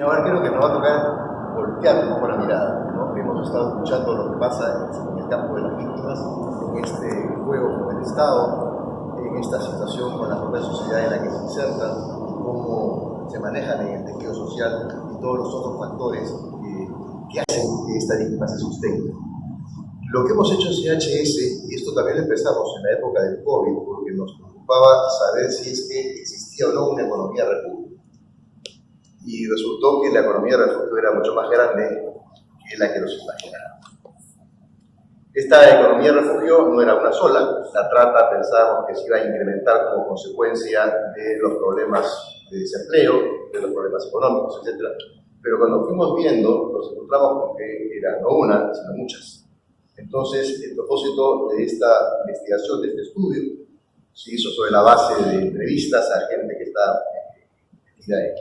Ahora creo que nos va a tocar voltear un poco la mirada, ¿no? Hemos estado escuchando lo que pasa en el campo de las víctimas, en este juego con el Estado, en esta situación con la propia sociedad en la que se insertan, cómo se manejan en el tejido social y todos los otros factores que hacen que esta víctima se sostenga. Lo que hemos hecho en CHS, y esto también lo empezamos en la época del COVID, porque nos preocupaba saber si es que existía o no una economía refugio. Y resultó que la economía de refugio era mucho más grande que la que nos imaginábamos. Esta economía de refugio no era una sola. La trata pensábamos que se iba a incrementar como consecuencia de los problemas de desempleo, de los problemas económicos, etc. Pero cuando fuimos viendo, nos encontramos con que eran no una, sino muchas. Entonces, el propósito de esta investigación, de este estudio, se hizo sobre la base de entrevistas a gente que está metida en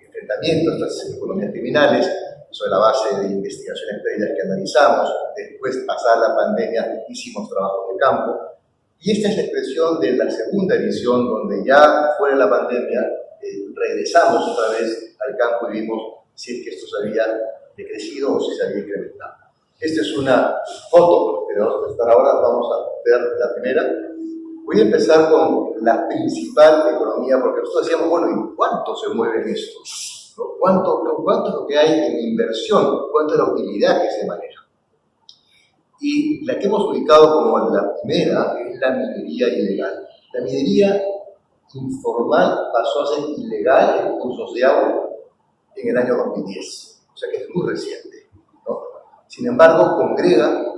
enfrentamiento a estas economías criminales, sobre la base de investigaciones previas que analizamos. Después, pasada la pandemia, hicimos trabajos de campo. Y esta es la expresión de la segunda edición, donde ya fuera de la pandemia regresamos otra vez al campo y vimos si es que esto se había decrecido o si se había incrementado. Esta es una foto que vamos a presentar ahora. Vamos a ver la primera. Voy a empezar con la principal economía, porque nosotros decíamos, bueno, ¿y cuánto se mueve en esto? ¿No? ¿Cuánto es lo que hay en inversión? ¿Cuánto es la utilidad que se maneja? Y la que hemos ubicado como la primera es la minería ilegal. La minería informal pasó a ser ilegal en cursos de agua en el año 2010, o sea que es muy reciente, ¿no? Sin embargo, congrega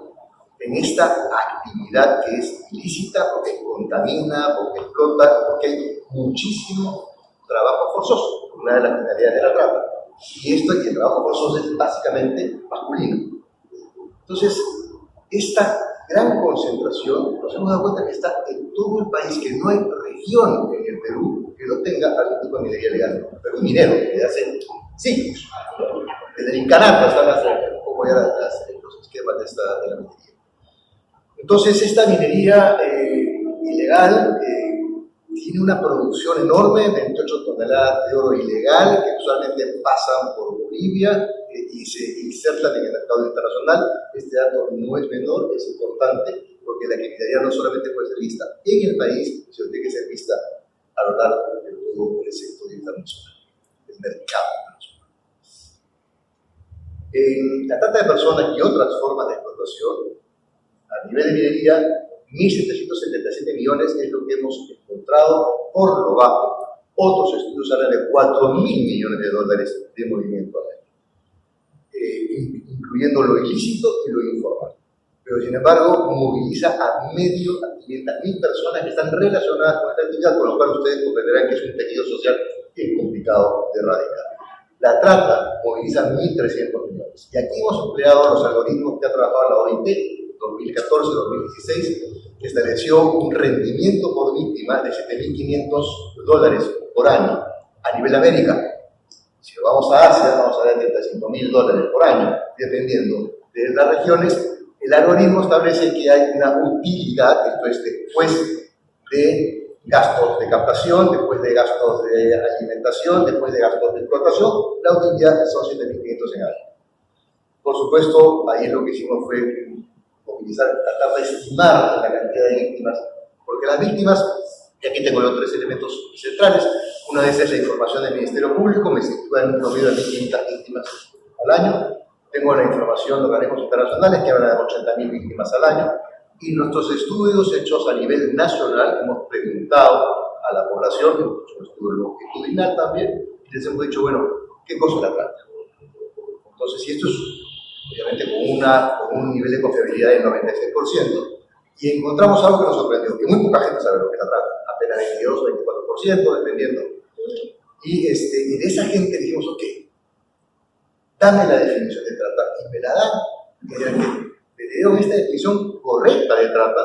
en esta actividad que es ilícita porque contamina, porque explota, porque hay muchísimo trabajo forzoso, una de las finalidades de la trata. Y esto y el trabajo forzoso es básicamente masculino. Entonces, esta gran concentración, nos hemos dado cuenta que está en todo el país, que no hay región en el Perú que no tenga algún tipo de minería legal. El Perú minero, desde hace siglos. Desde el Incanato están un poco ya los esquemas de la minería. Entonces, esta minería ilegal tiene una producción enorme, 28 toneladas de oro ilegal, que usualmente pasan por Bolivia y se insertan en el mercado internacional. Este dato no es menor, es importante, porque la criminalidad no solamente puede ser vista en el país, sino tiene que ser vista a lo largo de todo el sector internacional, el mercado internacional. La trata de personas y otras formas de explotación, a nivel de minería, 1.777 millones es lo que hemos encontrado por lo bajo. Otros estudios hablan de 4.000 millones de dólares de movimiento al año, incluyendo lo ilícito y lo informal. Pero, sin embargo, moviliza a 500.000 personas que están relacionadas con esta actividad, con lo cual ustedes comprenderán que es un tejido social bien complicado de erradicar. La trata moviliza 1.300 millones. Y aquí hemos empleado los algoritmos que ha trabajado la OIT 2014-2016, que estableció un rendimiento por víctima de $7.500 por año a nivel de América. Si vamos a Asia, vamos a ver $35.000 por año, dependiendo de las regiones. El algoritmo establece que hay una utilidad, esto es después de gastos de captación, después de gastos de alimentación, después de gastos de explotación, la utilidad son $7.500 en año. Por supuesto, ahí lo que hicimos fue movilizar, tratar de estimar la cantidad de víctimas, porque las víctias, y aquí tengo los tres elementos centrales, una de esas es la información del Ministerio Público, me sitúa en un promedio de 1.500 víctimas al año. Tengo la información de organismos internacionales que hablan de 80.000 víctimas al año, y nuestros estudios hechos a nivel nacional hemos preguntado a la población, hemos hecho un estudio longitudinal también, y les hemos dicho, bueno, ¿qué cosa es la trata? Entonces, si esto es obviamente con un nivel de confiabilidad del 96%, y encontramos algo que nos sorprendió, que muy poca gente sabe lo que es la trata, apenas 22 o 24%, dependiendo. Y de esa gente dijimos, ok, dame la definición de trata, y me la dan, me dieron esta definición correcta de trata.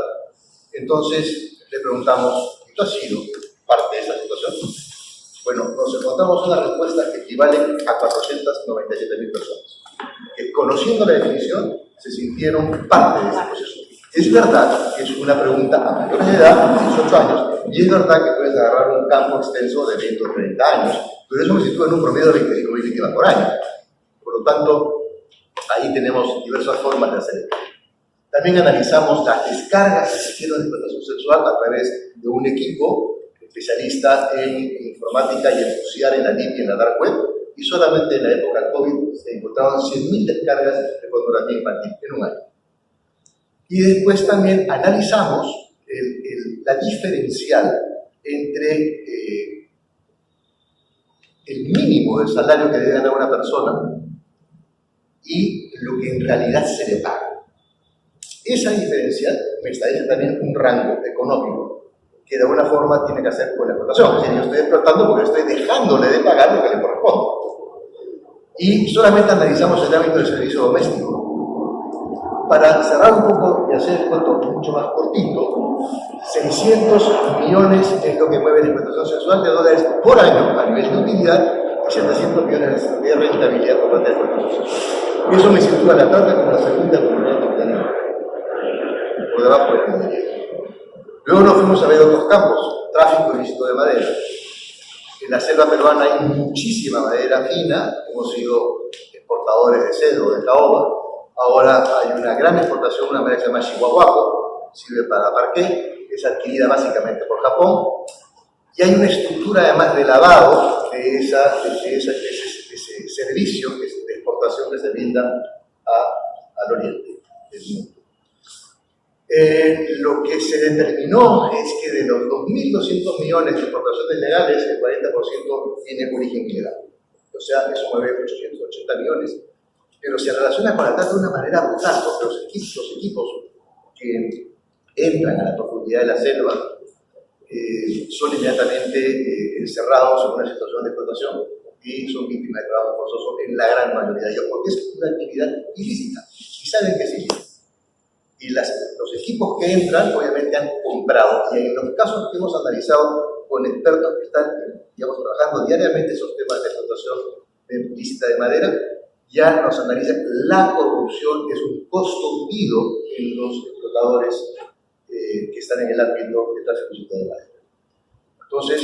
Entonces le preguntamos, ¿esto ha sido parte de esa situación? Bueno, nos encontramos una respuesta que equivale a 497.000 personas, que conociendo la definición se sintieron parte de ese proceso. Es verdad que es una pregunta a mayores de edad, 18 años, y es verdad que puedes agarrar un campo extenso de 20 o 30 años, pero eso me sitúa en un promedio de 25.000 víctimas por año. Por lo tanto, ahí tenemos diversas formas de hacer esto. También analizamos las descargas que se hicieron de explotación sexual a través de un equipo especialista en informática y en bucear en la NIP y en la Dark Web, y solamente en la época COVID se encontraron 100.000 descargas de pornografía infantil en un año. Y después también analizamos la diferencial entre el mínimo del salario que debe ganar una persona y lo que en realidad se le paga. Esa diferencia me establece también un rango económico que de alguna forma tiene que hacer con la explotación. Es decir, yo estoy explotando porque estoy dejándole de pagar lo que le corresponde. Y solamente analizamos el ámbito del servicio doméstico. Para cerrar un poco y hacer el cuento mucho más cortito, 600 millones es lo que mueve la explotación sexual de dólares por año a nivel de utilidad y 700 millones de rentabilidad por parte de la explotación sexual. Y eso me sitúa la trata como la segunda comunidad capitalista, por debajo del minería. Luego nos fuimos a ver otros campos, tráfico ilícito de madera. En la selva peruana hay muchísima madera fina, hemos sido exportadores de cedro, de caoba. Ahora hay una gran exportación, una madera que se llama Chihuahuaco, sirve para parqué, es adquirida básicamente por Japón, y hay una estructura además de lavado de ese servicio de exportación que se brinda al oriente del mundo. Lo que se determinó es que de los 2.200 millones de exportaciones legales, el 40% tiene origen ilegal. O sea, eso mueve 880 millones. Pero se relaciona con la trata de una manera brutal, porque los equipos que entran a la profundidad de la selva son inmediatamente encerrados en una situación de explotación y son víctimas de trabajo forzoso en la gran mayoría de ellos, porque es una actividad ilícita y saben que es ilícita. Y los equipos que entran, obviamente, han comprado. Y en los casos que hemos analizado con expertos que están, digamos, trabajando diariamente esos temas de explotación ilícita de madera, ya nos analiza la corrupción es un costo hundido en los explotadores que están en el ámbito de tráfico ilícito de madera. Entonces,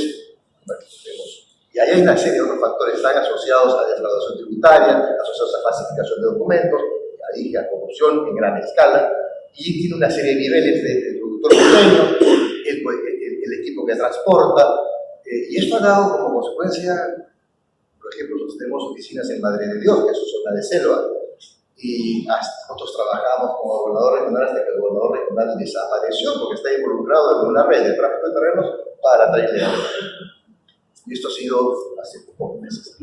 bueno, vemos. Y ahí hay una serie de otros factores, están asociados a defraudación tributaria, asociados a falsificación de documentos, ahí a corrupción en gran escala, y tiene una serie de niveles de productor pequeño, el equipo que transporta, y esto ha dado como consecuencia. Por ejemplo, nosotros tenemos oficinas en Madre de Dios, que es su zona de selva, y nosotros trabajamos como gobernador regional hasta que el gobernador regional desapareció porque está involucrado en una red de tráfico de terrenos para la tarea ilegal. Y esto ha sido hace pocos meses.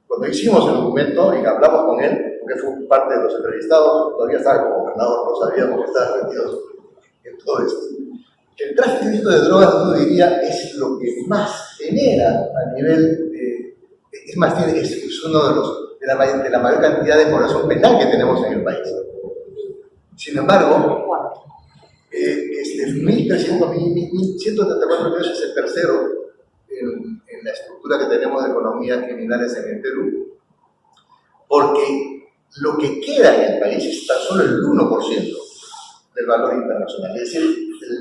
Cuando hicimos el documento y hablamos con él, porque fue parte de los entrevistados, todavía estaba como gobernador, no sabíamos que estaba metido en todo esto. El tráfico ilícito de drogas, yo diría, es lo que más genera a nivel es más, es uno de la mayor cantidad de población penal que tenemos en el país. Sin embargo, 1.134 millones es el tercero en la estructura que tenemos de economías criminales en el Perú, porque lo que queda en el país es tan solo el 1% del valor internacional. Es decir,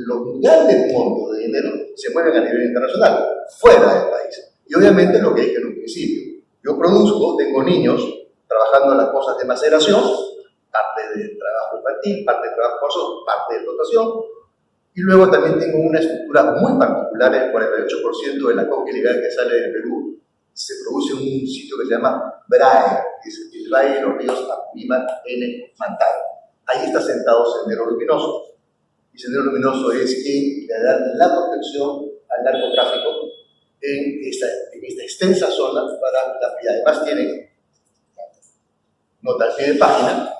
los grandes montos de dinero se mueven a nivel internacional, fuera del país. Y obviamente lo que dije en un principio, yo produzco, tengo niños trabajando en las cosas de maceración, parte de trabajo infantil, parte de trabajo forzoso, parte de explotación, y luego también tengo una estructura muy particular, el 48% de la coca ilegal que sale del Perú se produce en un sitio que se llama BRAE, que es el Valle de los Ríos Apurímac N. Mantaro. Ahí está sentado Sendero Luminoso, y Sendero Luminoso es quien le da la protección al narcotráfico en esta extensa zona para la vida. Además tienen nota al pie de página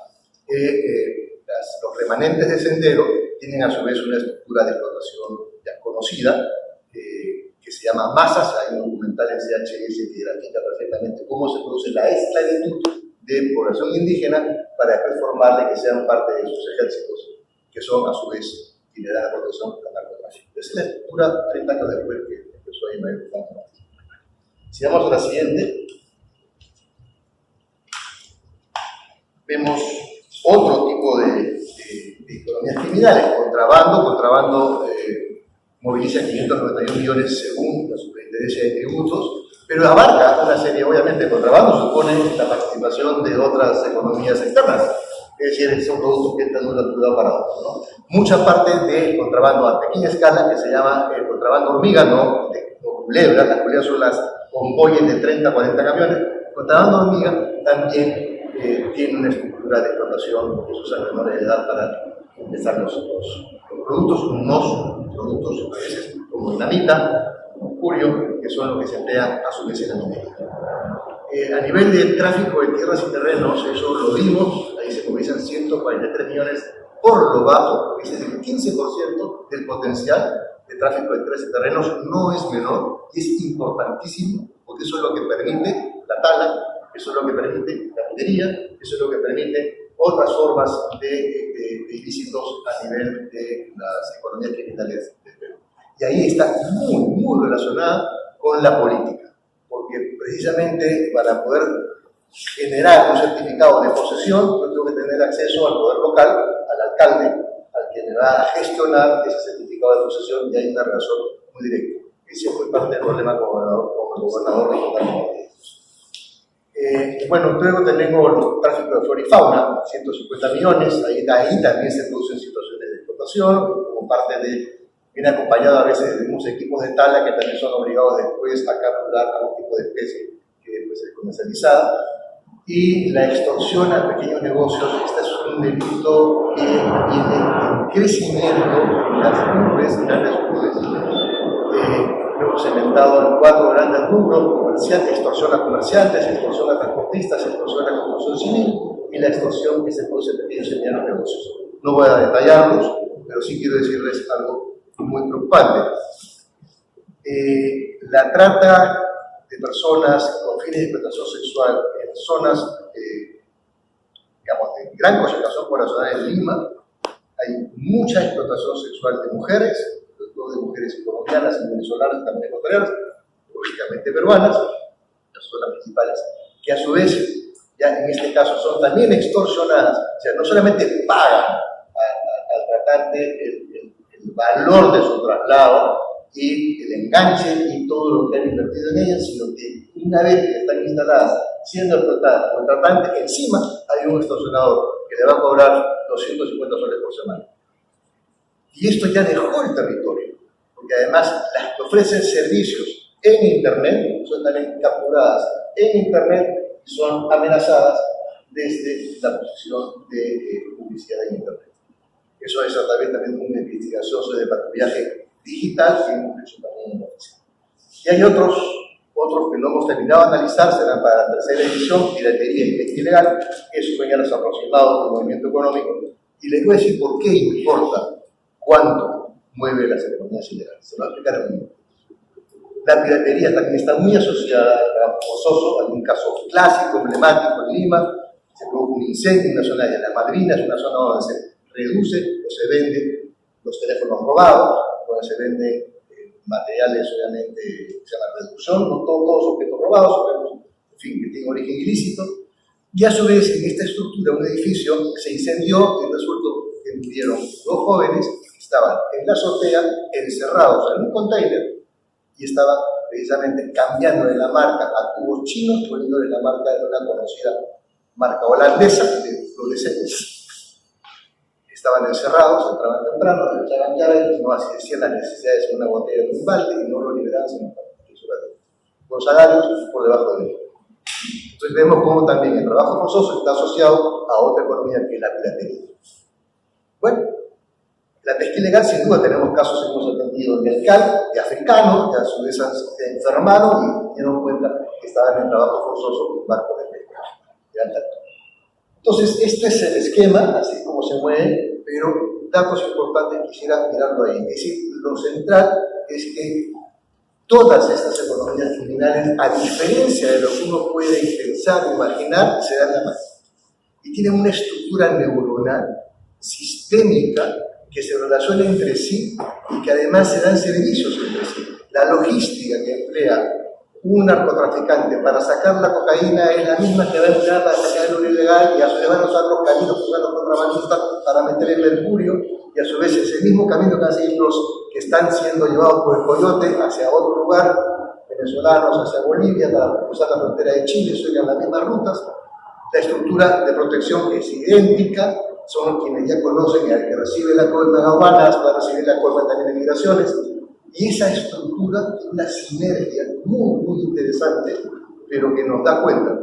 los remanentes de Sendero tienen a su vez una estructura de explotación ya conocida que se llama Masas. Hay un documental en CHS que grafica perfectamente cómo se produce la esclavitud de población indígena para después formarle que sean parte de sus ejércitos, que son a su vez quienes dan la protección al narcotráfico. Esa es la estructura 30 años después que empezó a ir más. Si vamos a la siguiente, vemos otro tipo de economías criminales. Contrabando moviliza 591 millones según la Superintendencia de Tributos, pero abarca una serie, obviamente, el contrabando supone la participación de otras economías externas, es decir, son productos que entran de un lado para otro, ¿no? Mucha parte del contrabando a pequeña escala, que se llama el contrabando hormiga, no culebras, las culebras son las convoyes de 30 a 40 camiones, el contrabando hormiga también tiene una estructura de explotación que se usa a menores de edad para empezar los productos, no productos a veces como dinamita, mercurio, que son los que se emplean a su vez en la minería. A nivel de tráfico de tierras y terrenos, eso lo vimos, ahí se movilizan 143 millones por lo bajo, que es el 15% del potencial de tráfico de tierras y terrenos, no es menor y es importantísimo, porque eso es lo que permite la tala, eso es lo que permite la minería, eso es lo que permite otras formas de ilícitos a nivel de las economías criminales del Perú. Y ahí está muy relacionada con la política, porque precisamente para poder generar un certificado de posesión, yo tengo que tener acceso al poder local, al alcalde, al que me va a gestionar ese certificado de posesión, y hay una relación muy directa. Ese fue parte del problema con el gobernador regional. Bueno, luego tenemos los tráficos de flora y fauna, 150 millones, ahí también se producen situaciones de explotación, como parte de, viene acompañado a veces de unos equipos de tala que también son obligados después a capturar algún tipo de especie que después es comercializada, y la extorsión a pequeños negocios. Este es un delito que viene en crecimiento en las grandes urbes. Hemos inventado 4 grandes rubros: comerciantes, extorsión a comerciantes, extorsión a transportistas, extorsión a construcción civil y la extorsión que se produce en pequeños y medianos negocios. No voy a detallarlos, pero sí quiero decirles algo muy preocupante. La trata de personas con fines de explotación sexual en zonas, digamos, de gran concentración poblacional en Lima, hay mucha explotación sexual de mujeres, de mujeres colombianas y venezolanas y también ecuatorianas, lógicamente peruanas, las son las principales, que a su vez, ya en este caso, son también extorsionadas, o sea, no solamente pagan al tratante el valor de su traslado y el enganche y todo lo que han invertido en ellas, sino que una vez que están instaladas, siendo explotadas por el tratante, encima hay un extorsionador que le va a cobrar 250 soles por semana. Y esto ya dejó el territorio, porque además las que ofrecen servicios en Internet son también capturadas en Internet y son amenazadas desde la posición de publicidad en Internet. Eso es a través también de una investigación sobre patrullaje digital que hemos hecho también en la oficina. Y hay otros que no hemos terminado de analizar, serán para la tercera edición, piratería y pesca ilegal, que eso ya los aproximados del movimiento económico, y les voy a decir por qué importa cuánto mueve las economías ilegales. Se lo voy a explicar en un minuto. La piratería también está muy asociada al trabajo forzoso. Hay un caso clásico, emblemático en Lima, se produjo un incendio en una zona de Las Madrinas, una zona donde se reduce o se venden los teléfonos robados, donde se venden materiales, obviamente, que se llama reducción, no todos objetos robados, pero, en fin, que tienen origen ilícito. Y a su vez, en esta estructura, un edificio se incendió y resultó que murieron 2 jóvenes que estaban en la azotea, encerrados en un container, y estaban precisamente cambiando de la marca a tubos chinos, poniéndole la marca de una conocida marca holandesa de fluorescentes. Estaban encerrados, entraban temprano, les echaban llaves, no hacían las necesidades en una botella de un balde y no lo liberaban sino para con salarios por debajo de ellos. Entonces vemos cómo también el trabajo forzoso está asociado a otra economía que es la piratería. Bueno, la pesca ilegal, sin duda, tenemos casos que hemos atendido de africanos, que a su vez se enfermaron y se dieron cuenta que estaban en trabajo forzoso en barcos de pesca de alta altura. Entonces, este es el esquema, así como se mueve, pero datos importantes quisiera mirarlo ahí. Es decir, lo central es que todas estas economías criminales, a diferencia de lo que uno puede pensar o imaginar, se dan la mano. Y tienen una estructura neuronal sistémica que se relaciona entre sí y que además se dan servicios entre sí. La logística que emplea un narcotraficante para sacar la cocaína es la misma que va a emplear para sacar el oro ilegal, y a su vez van a usar los caminos que usan los contrabandistas para meter el mercurio, y a su vez ese mismo camino que van a seguir los que están siendo llevados por el coyote hacia otro lugar, venezolanos hacia Bolivia, para cruzar la frontera de Chile, siguen las mismas rutas. La estructura de protección es idéntica, son quienes ya conocen al que recibe la coima en aduanas, va a recibir la coima también en migraciones, y esa estructura es una sinergia muy interesante, pero que nos da cuenta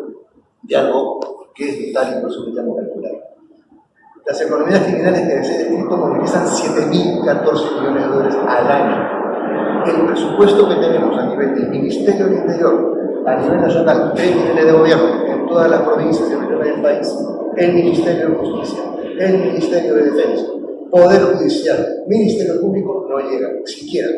de algo que es vital y por eso le llamo calcular. Las economías criminales que les he descrito movilizan 7.014 millones de dólares al año. El presupuesto que tenemos a nivel del Ministerio del Interior, a nivel nacional, 3 niveles de gobierno, en todas las provincias y regiones del país, el Ministerio de Justicia, el Ministerio de Defensa, Poder Judicial, Ministerio Público, no llega siquiera.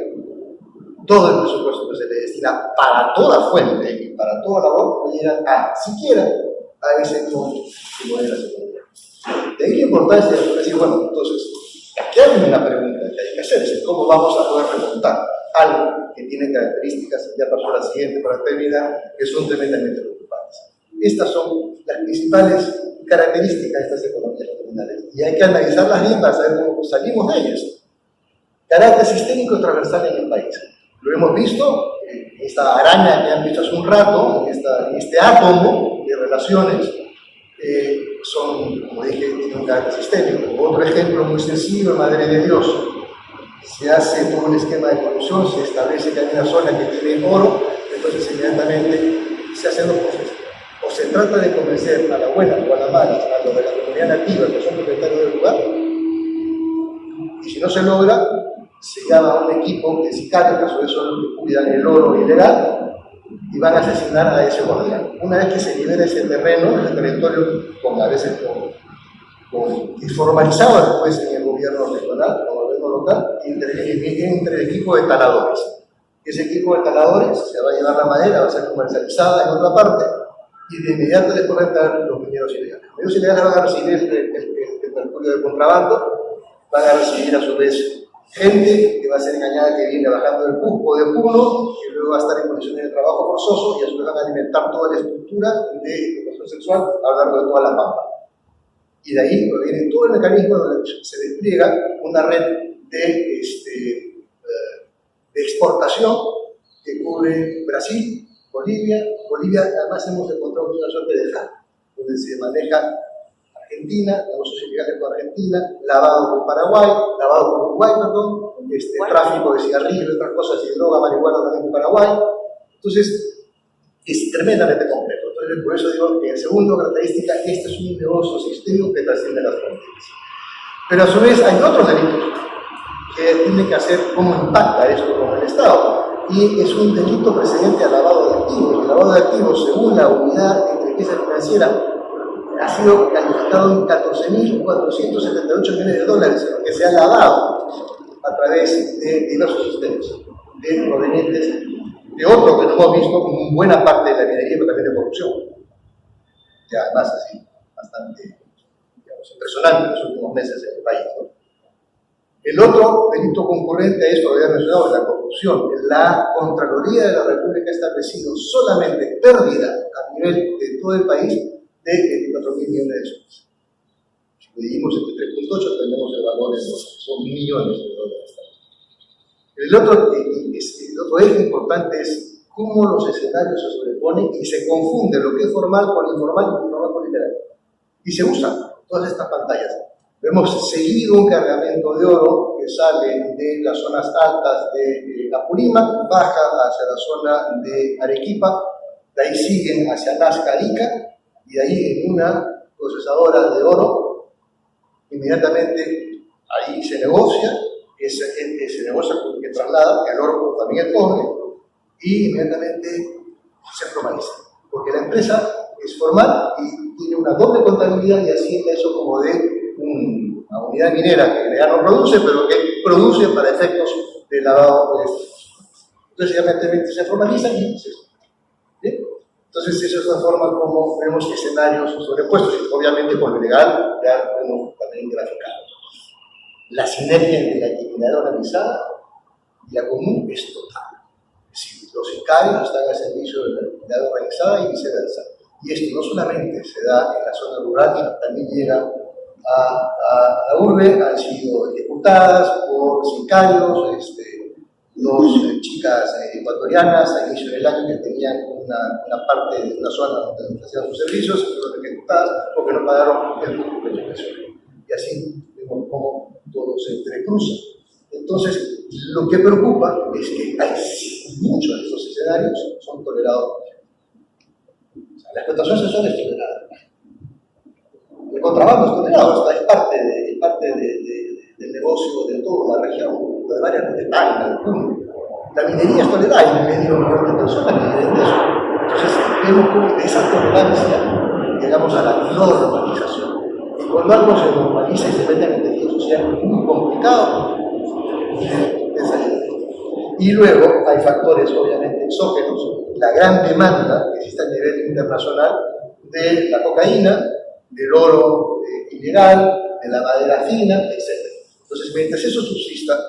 Todo el presupuesto que se le destina para toda fuente y para toda labor no llega a siquiera a ese monto que mueve la seguridad. De ahí la importancia de decir, bueno, entonces, aquí hay una pregunta que hay que hacerse: ¿cómo vamos a poder remontar algo que tiene características, ya pasó la siguiente para terminar, que son tremendamente preocupantes? Estas son las principales características de estas economías criminales, y hay que analizarlas bien para saber cómo salimos de ellas. Carácter sistémico y transversal en el país. Lo hemos visto, esta araña que han visto hace un rato, este átomo de relaciones, son, como dije, tienen un carácter sistémico. Otro ejemplo muy sencillo: Madre de Dios. Se hace todo un esquema de corrupción, se establece que hay una zona que tiene oro, entonces inmediatamente se hacen dos cosas. O se trata de convencer a la buena o a la mala, a los de la comunidad nativa que son propietarios del lugar, y si no se logra, se llama a un equipo de sicarios, que a su vez son los que cuidan el oro ilegal, y van a asesinar a ese guardián. Una vez que se libera ese terreno, ese territorio, a veces formalizado después en el gobierno regional, o el gobierno local, entre el equipo de taladores. Ese equipo de taladores se va a llevar la madera, va a ser comercializada en otra parte, y de inmediato después van a entrar los mineros ilegales. Los mineros ilegales van a recibir el mercurio de contrabando, van a recibir a su vez gente que va a ser engañada, que viene bajando del Cusco, de Puno, que luego va a estar en condiciones de trabajo forzoso, y a su vez van a alimentar toda la estructura de explotación sexual a lo largo de toda la pampa. Y de ahí proviene todo el mecanismo donde se despliega una red de exportación que cubre Brasil, Bolivia. Además hemos encontrado una suerte de hub, donde se maneja Argentina, negocios ilegales con Argentina, lavado con Paraguay, lavado con Uruguay, tráfico de cigarrillos y otras cosas, y droga, marihuana también con Paraguay. Entonces, es tremendamente complejo. Entonces, por eso digo que en segunda característica, este es un negocio sistémico que trasciende las fronteras. Pero a su vez hay otros delitos que tienen que hacer cómo impacta esto con el Estado. Y es un delito precedente al lavado de activos. El lavado de activos, según la unidad de inteligencia financiera, ha sido calificado en 14.478 millones de dólares, que se ha lavado a través de diversos sistemas, de provenientes de otro que no hemos visto como buena parte de la minería, pero también de corrupción. Y además, así, bastante, digamos, impresionante en los últimos meses en el país, ¿no? El otro delito concurrente a esto, lo había mencionado, es la corrupción. La Contraloría de la República ha establecido solamente pérdida a nivel de todo el país de 24.000 millones de soles. Si dividimos entre 3.8, tenemos el valor en dólares, son millones de dólares. El otro eje importante es cómo los escenarios se sobreponen y se confunde lo que es formal con informal y informal con literal. Y se usan todas estas pantallas. Vemos seguido un cargamento de oro que sale de las zonas altas de Apurímac, baja hacia la zona de Arequipa, de ahí siguen hacia Nazca, Ica, y de ahí en una procesadora de oro, inmediatamente ahí se negocia, se negocia que traslada el oro también el cobre, y inmediatamente se formaliza, porque la empresa es formal y tiene una doble contabilidad, y así eso como de una unidad minera que ya no produce, pero que produce para efectos de lavado de estos. Entonces inmediatamente se formaliza y se... ¿Bien? Entonces, esa es la forma como vemos escenarios sobrepuestos, y obviamente con lo legal ya podemos también graficar. La sinergia entre la criminalidad organizada y la común es total. Es decir, los sicarios están al servicio de la criminalidad organizada y viceversa. Y esto no solamente se da en la zona rural, sino también llega a la urbe. Han sido ejecutadas por sicarios, dos chicas ecuatorianas a inicio del año que tenían una parte de una zona donde ofrecían sus servicios, fueron ejecutadas porque no pagaron el derecho pensional. Y así vemos cómo todo se entrecruza. Entonces, lo que preocupa es que muchos de estos escenarios son tolerados. O sea, la explotación sexual es tolerada. El contrabando es tolerado, es parte del negocio de toda la región, de varias de Tacna, del Puno. La minería es tolerada, hay medio millón de personas que viven de eso. Entonces, vemos cómo de esa tolerancia llegamos a la normalización. Y cuando algo se normaliza y se mete en el tejido social, es muy complicado de salir de ahí. Y luego hay factores, obviamente, exógenos, la gran demanda que existe a nivel internacional de la cocaína, del oro ilegal, de la madera fina, etc. Entonces, mientras eso subsista,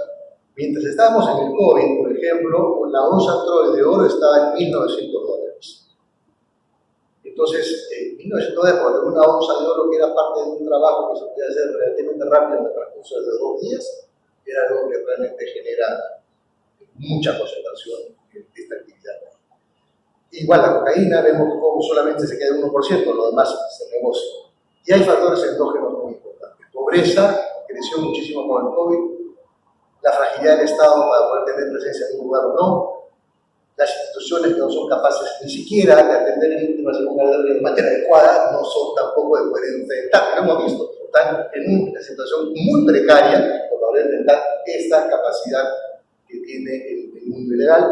mientras estábamos en el COVID, por ejemplo, la onza Troy de oro estaba en $1.900. Entonces, en 1900 cuando una onza de oro que era parte de un trabajo que se podía hacer relativamente rápido en el transcurso de 2 días, era algo que realmente genera mucha concentración de esta actividad. Igual la cocaína, vemos cómo solamente se queda el 1%, lo demás es el negocio. Y hay factores endógenos muy importantes. Pobreza, creció muchísimo con el COVID, la fragilidad del Estado para poder tener presencia en un lugar o no, las instituciones que no son capaces ni siquiera de atender en víctimas de manera adecuada, no son tampoco de poder enfrentar, lo hemos visto, están en una situación muy precaria por poder enfrentar esta capacidad que tiene el mundo ilegal.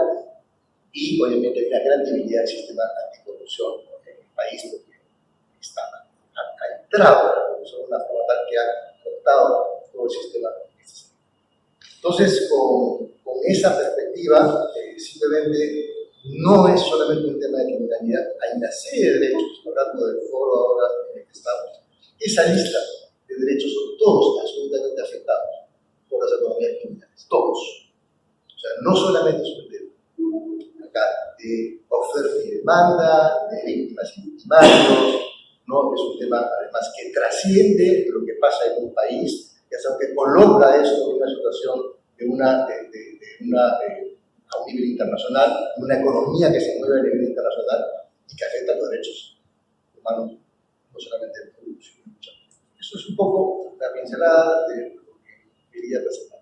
Y obviamente hay una gran debilidad del sistema anticorrupción en el país, porque ha entrado la corrupción de una forma tal que ha cortado todo el sistema. Entonces, con esa perspectiva, simplemente no es solamente un tema de criminalidad, hay una serie de derechos, hablando del foro ahora en el que estamos. Esa lista de derechos son todos absolutamente afectados por las economías criminales, todos. O sea, no solamente es un tema acá de oferta y demanda, de víctimas y victimarios, no, es un tema además que trasciende lo que pasa en un país, que coloca esto en una situación a un nivel internacional, una economía que se mueve a nivel internacional y que afecta a los derechos humanos, no solamente el producto, sino mucho. Eso es un poco la pincelada de lo que quería presentar.